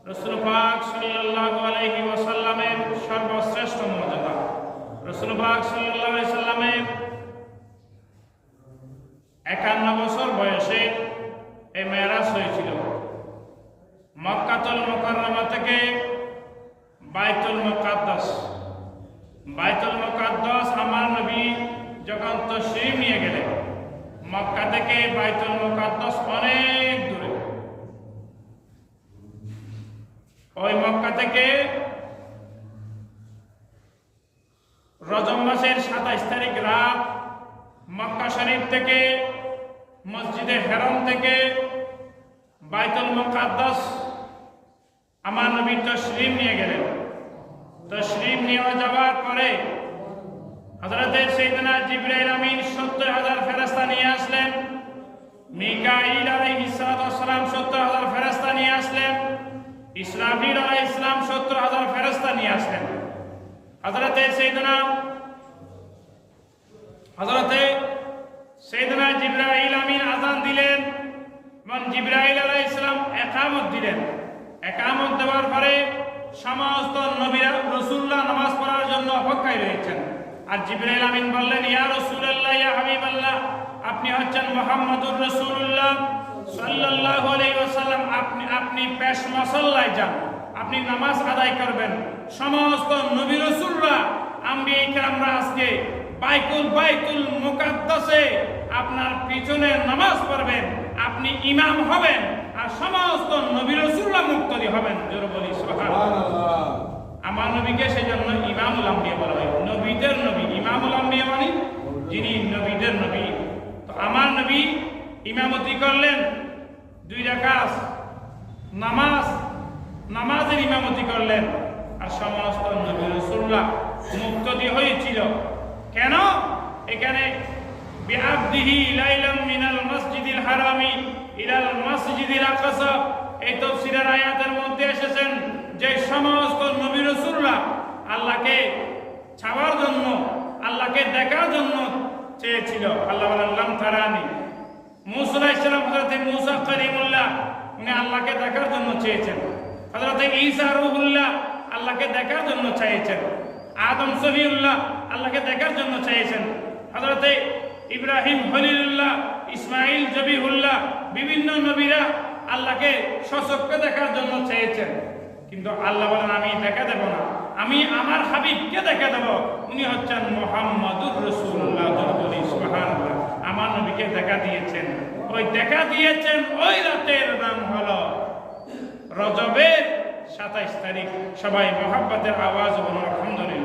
রাসূল পাক সাল্লাল্লাহু আলাইহি ওয়াসাল্লামের সর্বশ্রেষ্ঠ মর্যাদা। রাসূল পাক সাল্লাল্লাহু আলাইহি ওয়াসাল্লামের 51 বছর বয়সে এই মেরাজ হয়েছিল। মক্কাতুল মুকাররমা থেকে বাইতুল মুকাদ্দাস। বাইতুল মুকাদ্দাস আমার নবী যখন তাশরীফ নিয়ে গেলেন, মক্কা থেকে বাইতুল মুকাদ্দাস অনেক দূরে। ওই মক্কা থেকে রজব মাসের 27 তারিখ রাত মক্কা শরীফ থেকে মসজিদে হেরাম থেকে বাইতুল মুকাদ্দাস আমার নবী তাশরীফ নিয়ে গেলেন। তাশরীফ নিয়ে যাওয়ার পরে হযরতে সাইয়েদনা জিবরাইল আমিন 70,000 ফেরেশতা নিয়ে আসলেন। মিকাঈল আলাইহিস সালাম 70,000 ফেরেশতা নিয়ে আসলেন। ইসরাফিল আলাইহিস সালাম 70,000 ফেরেশতা নিয়ে আসলেন। হযরতে সাইয়েদনা জিবরাইল আমিন আযান দিলেন এবং জিবরাইল আলাইহিস সালাম ইকামত দিলেন। ইকামত দেওয়ার পরে সমস্ত নবীরা রাসূলুল্লাহ নামাজ পড়ার জন্য অপেক্ষায় রয়েছেন। আর জিবরাইল আমিন বললেন, ইয়া রাসূলুল্লাহ, ইয়া হাবিবাল্লাহ, আপনি হচ্ছেন মুহাম্মদুর রাসূলুল্লাহ সাল্লাল্লাহু আলাইহি ওয়াসাল্লাম। আপনি পেশ মুসল্লায় যান, আপনি নামাজ আদায় করবেন। সমস্ত নবী রাসূলরা আম্বিয়া কিরামরা আজকে বাইতুল মুকাদ্দাসে আপনার পিছনে নামাজ পড়বেন, আপনি ইমাম হবেন, আর সমস্ত নবী রাসূলরা মুক্তাদি হবেন। জোরে বলি সুবহানাল্লাহ। আমার নবীকে সেজন্য ইমামুল আম্বিয়া বলা হয়, নবীদের নবী। ইমামুল আম্বিয়া মানে যিনি নবীদের নবী। তো আমার নবী ইমামতি করলেন 2 রাকাত নামাজের ইমামতি করলেন। আর সমস্ত নবী রাসূলরা মুক্তাদি হয়েছিল। কেন? এখানে বিআবদিহি লাইলাম মিনাল মসজিদিল হারামি ইলাল মসজিদিল আকসা, এই তাফসীরের আয়াতের মধ্যে এসেছেন যে সমস্ত নবী রাসূলরা আল্লাহকে ছাওয়ার জন্য, আল্লাহকে দেখার জন্য চেয়েছিল। আল্লাহ বলেন, লাম তারানি। মূসা আলাইহিস সালাম, হযরত মূসা কালিমুল্লাহ, উনি আল্লাহকে দেখার জন্য চেয়েছেন। হযরত ঈসা রূহুল্লাহ আল্লাহকে দেখার জন্য চেয়েছেন। আদম সফিউল্লাহ আল্লাহকে দেখার জন্য চেয়েছেন। হযরত ইব্রাহিম খলিলুল্লাহ, ইসমাইল জবিহুল্লাহ, বিভিন্ন নবীরা আল্লাহকে সচক্ষে দেখার জন্য চেয়েছেন। কিন্তু আল্লাহ বলেন, আমি দেখা দেব না, আমি আমার হাবিবকে দেখা দেব। উনি হচ্ছেন মুহাম্মদুর রাসূলুল্লাহ। সুবহানাল্লাহ। আমার নবীকে দেখা দিয়েছেন। ওই দেখা দিয়েছেন ওই রাতের নাম হলো রজবের 27 তারিখ। সবাই মুহাব্বতের আওয়াজ বলুন আলহামদুলিল্লাহ।